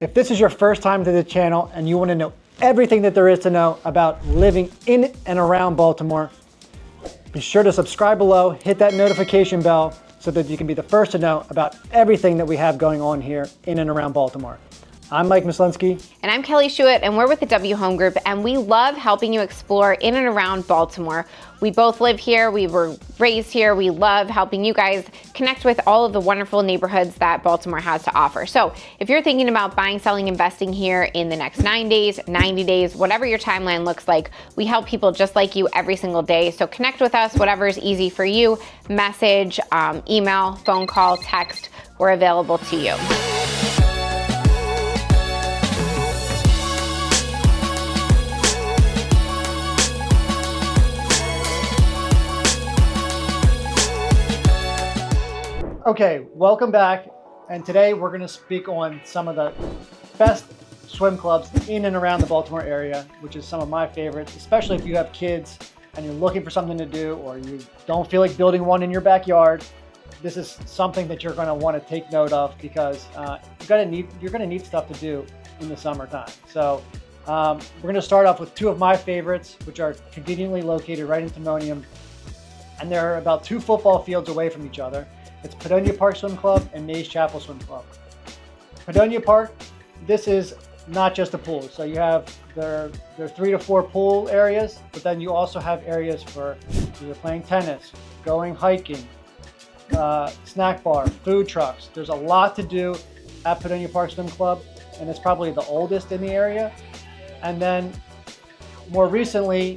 If this is your first time to the channel and you want to know everything that there is to know about living in and around Baltimore, be sure to subscribe below, hit that notification bell so that you can be the first to know about everything that we have going on here in and around Baltimore. I'm Mike Mislinski. And I'm Kelly Schuett, and we're with the W Home Group, and we love helping you explore in and around Baltimore. We both live here, we were raised here, we love helping you guys connect with all of the wonderful neighborhoods that Baltimore has to offer. So if you're thinking about buying, selling, investing here in the next 9 days, 90 days, whatever your timeline looks like, we help people just like you every single day. So connect with us, whatever is easy for you, message, email, phone call, text, we're available to you. Okay, welcome back. And today we're going to speak on some of the best swim clubs in and around the Baltimore area, which is some of my favorites, especially if you have kids and you're looking for something to do or you don't feel like building one in your backyard. This is something that you're going to want to take note of because you're going to need stuff to do in the summertime. So we're going to start off with two of my favorites, which are conveniently located right in Timonium, and they're about 2 football fields away from each other. It's Padonia Park Swim Club and Mays Chapel Swim Club. Padonia Park, this is not just a pool. So you have their 3 to 4 pool areas, but then you also have areas for either playing tennis, going hiking, snack bar, food trucks. There's a lot to do at Padonia Park Swim Club, and it's probably the oldest in the area. And then more recently,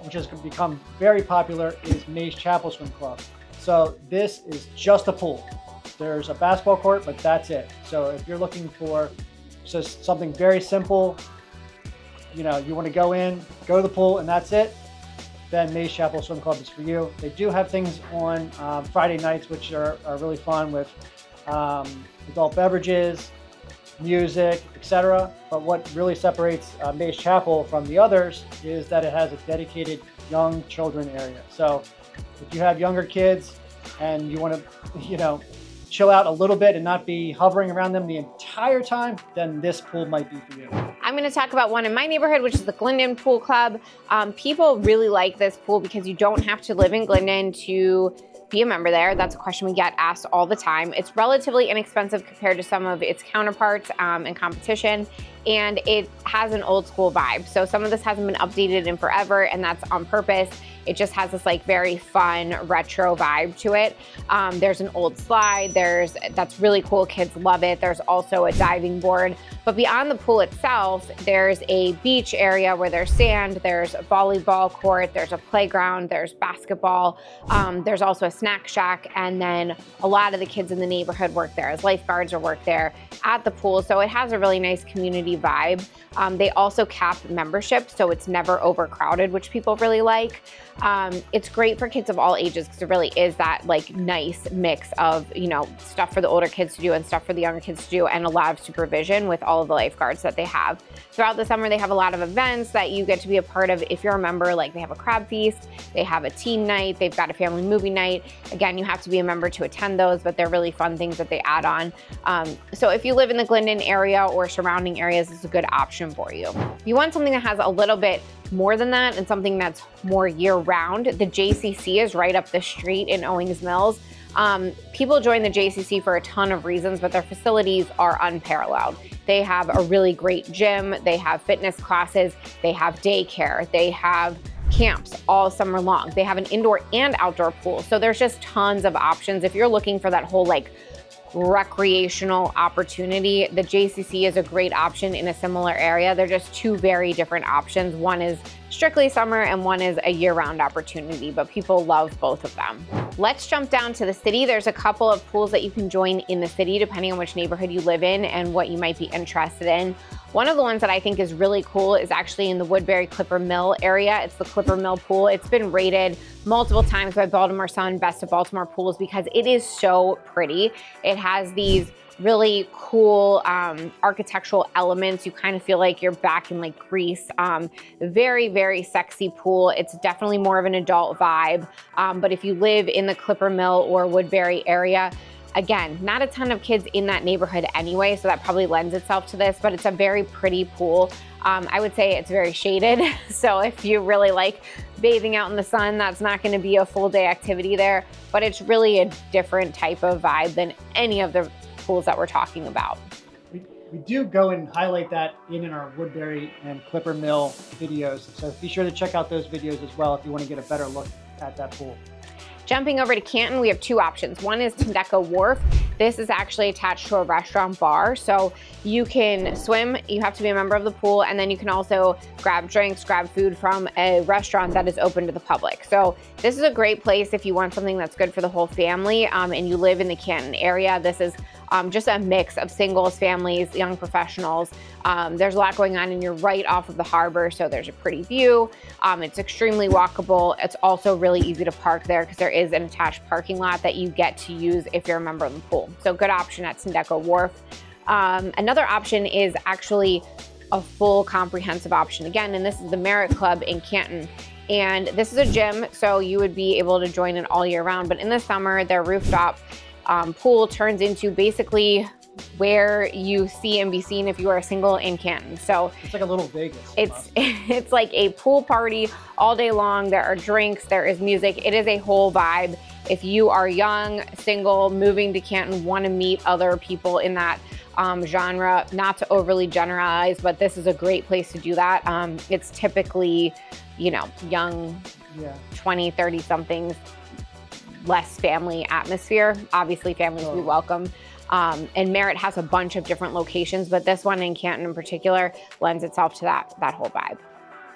which has become very popular, is Mays Chapel Swim Club. So this is just a pool. There's a basketball court, but that's it. So if you're looking for just something very simple, you want to go to the pool and that's it, then Mays Chapel Swim Club is for you. They do have things on Friday nights, which are really fun with adult beverages, music, etc. But what really separates Mays Chapel from the others is that it has a dedicated young children area. So if you have younger kids and you want to, chill out a little bit and not be hovering around them the entire time, then this pool might be for you. I'm going to talk about one in my neighborhood, which is the Glyndon Pool Club. People really like this pool because you don't have to live in Glyndon to be a member there. That's a question we get asked all the time. It's relatively inexpensive compared to some of its counterparts in competition, and it has an old school vibe. So some of this hasn't been updated in forever, and that's on purpose. It just has this very fun retro vibe to it. There's an old slide, that's really cool, kids love it. There's also a diving board. But beyond the pool itself, there's a beach area where there's sand, there's a volleyball court, there's a playground, there's basketball, there's also a snack shack, and then a lot of the kids in the neighborhood work there as lifeguards or work there at the pool. So it has a really nice community vibe. They also cap membership, so it's never overcrowded, which people really like. It's great for kids of all ages because it really is that nice mix of, stuff for the older kids to do and stuff for the younger kids to do, and a lot of supervision with all of the lifeguards that they have. Throughout the summer, they have a lot of events that you get to be a part of if you're a member. They have a crab feast, they have a teen night, they've got a family movie night. Again, you have to be a member to attend those, but they're really fun things that they add on. So if you live in the Glyndon area or surrounding areas, it's a good option for you. If you want something that has a little bit more than that and something that's more year-round, the JCC is right up the street in Owings Mills. People join the JCC for a ton of reasons, but their facilities are unparalleled. They have a really great gym, they have fitness classes, they have daycare, they have camps all summer long. They have an indoor and outdoor pool. So there's just tons of options. If you're looking for that whole recreational opportunity, the JCC is a great option in a similar area. They're just two very different options. One is strictly summer and one is a year-round opportunity, but people love both of them. Let's jump down to the city. There's a couple of pools that you can join in the city depending on which neighborhood you live in and what you might be interested in. One of the ones that I think is really cool is actually in the Woodberry Clipper Mill area. It's the Clipper Mill pool. It's been rated multiple times by Baltimore Sun Best of Baltimore Pools because it is so pretty. It has these really cool architectural elements. You kind of feel like you're back in Greece. Very, very sexy pool. It's definitely more of an adult vibe. But if you live in the Clipper Mill or Woodberry area, Again, not a ton of kids in that neighborhood anyway, so that probably lends itself to this, but it's a very pretty pool. I would say it's very shaded. So if you really like bathing out in the sun, that's not gonna be a full day activity there, but it's really a different type of vibe than any of the pools that we're talking about. We do go and highlight that in our Woodberry and Clipper Mill videos. So be sure to check out those videos as well if you want to get a better look at that pool. Jumping over to Canton, we have two options. One is Tenda Wharf. This is actually attached to a restaurant bar. So you can swim, you have to be a member of the pool, and then you can also grab drinks, grab food from a restaurant that is open to the public. So this is a great place if you want something that's good for the whole family and you live in the Canton area. This is just a mix of singles, families, young professionals. There's a lot going on and you're right off of the harbor, so there's a pretty view. It's extremely walkable. It's also really easy to park there because there is an attached parking lot that you get to use if you're a member of the pool. So good option at Tin-Deco Wharf. Another option is actually a full comprehensive option again, and this is the Merritt Club in Canton. And this is a gym, so you would be able to join it all year round, but in the summer, their rooftop pool turns into basically where you see and be seen if you are single in Canton. So it's like a little Vegas. It's like a pool party all day long. There are drinks, there is music. It is a whole vibe. If you are young, single, moving to Canton, want to meet other people in that genre, not to overly generalize, but this is a great place to do that. It's typically, you know, young, 20, 30 somethings, less family atmosphere. Obviously families we welcome. And Merritt has a bunch of different locations, but this one in Canton in particular lends itself to that whole vibe.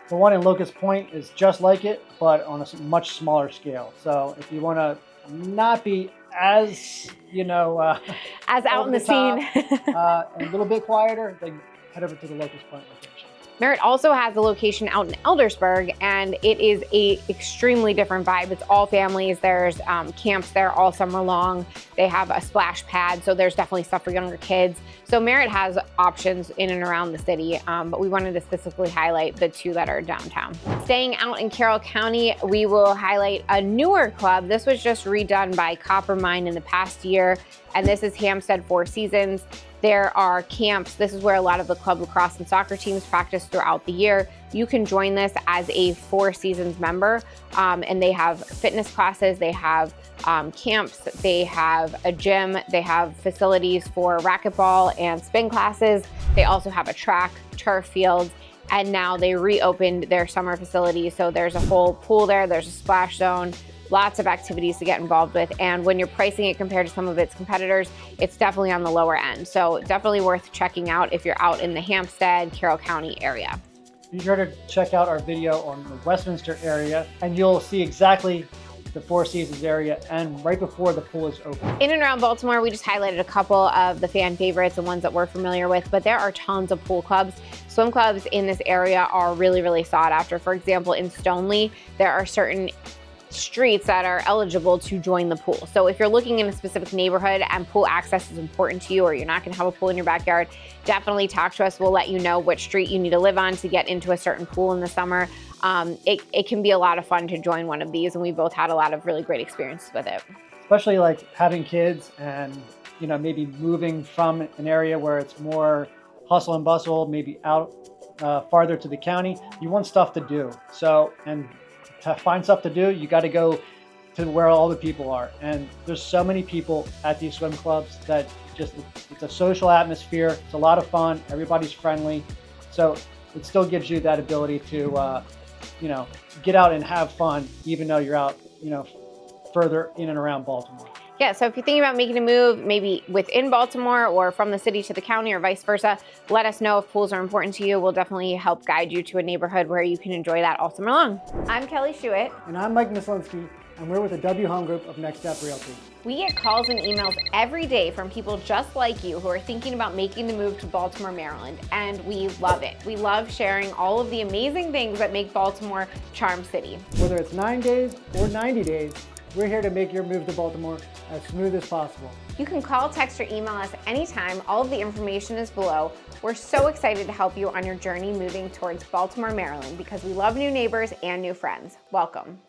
The one in Locust Point is just like it, but on a much smaller scale. So if you want to not be as, as out in the scene, and a little bit quieter, then head over to the Locust Point location. Merritt also has a location out in Eldersburg, and it is a extremely different vibe. It's all families. There's camps there all summer long. They have a splash pad, so there's definitely stuff for younger kids. So Merritt has options in and around the city, but we wanted to specifically highlight the two that are downtown. Staying out in Carroll County, we will highlight a newer club. This was just redone by Coppermine in the past year, and this is Hampstead Four Seasons. There are camps. This is where a lot of the club lacrosse and soccer teams practice throughout the year. You can join this as a Four Seasons member, and they have fitness classes, they have camps, they have a gym, they have facilities for racquetball and spin classes. They also have a track, turf field, and now they reopened their summer facility. So there's a whole pool there, there's a splash zone, lots of activities to get involved with. And when you're pricing it compared to some of its competitors, it's definitely on the lower end. So definitely worth checking out if you're out in the Hampstead, Carroll County area. Be sure to check out our video on the Westminster area, and you'll see exactly the Four Seasons area and right before the pool is open. In and around Baltimore, we just highlighted a couple of the fan favorites and ones that we're familiar with, but there are tons of pool clubs. Swim clubs in this area are really, really sought after. For example, in Stoneleigh, there are certain streets that are eligible to join the pool. So if you're looking in a specific neighborhood and pool access is important to you, or you're not gonna have a pool in your backyard, definitely talk to us. We'll let you know which street you need to live on to get into a certain pool in the summer. It can be a lot of fun to join one of these, and we both had a lot of really great experiences with it. Especially like having kids and, maybe moving from an area where it's more hustle and bustle, maybe out farther to the county. You want stuff to do. So, and to find stuff to do, you got to go to where all the people are. And there's so many people at these swim clubs that it's a social atmosphere. It's a lot of fun. Everybody's friendly. So it still gives you that ability to, get out and have fun, even though you're out, further in and around Baltimore. Yeah, so if you're thinking about making a move, maybe within Baltimore or from the city to the county or vice versa, let us know if pools are important to you. We'll definitely help guide you to a neighborhood where you can enjoy that all summer long. I'm Kelly Schuett. And I'm Mike Mislinski, and we're with the W Home Group of Next Step Realty. We get calls and emails every day from people just like you who are thinking about making the move to Baltimore, Maryland, and we love it. We love sharing all of the amazing things that make Baltimore Charm City. Whether it's 9 days or 90 days, we're here to make your move to Baltimore as smooth as possible. You can call, text, or email us anytime. All of the information is below. We're so excited to help you on your journey moving towards Baltimore, Maryland, because we love new neighbors and new friends. Welcome.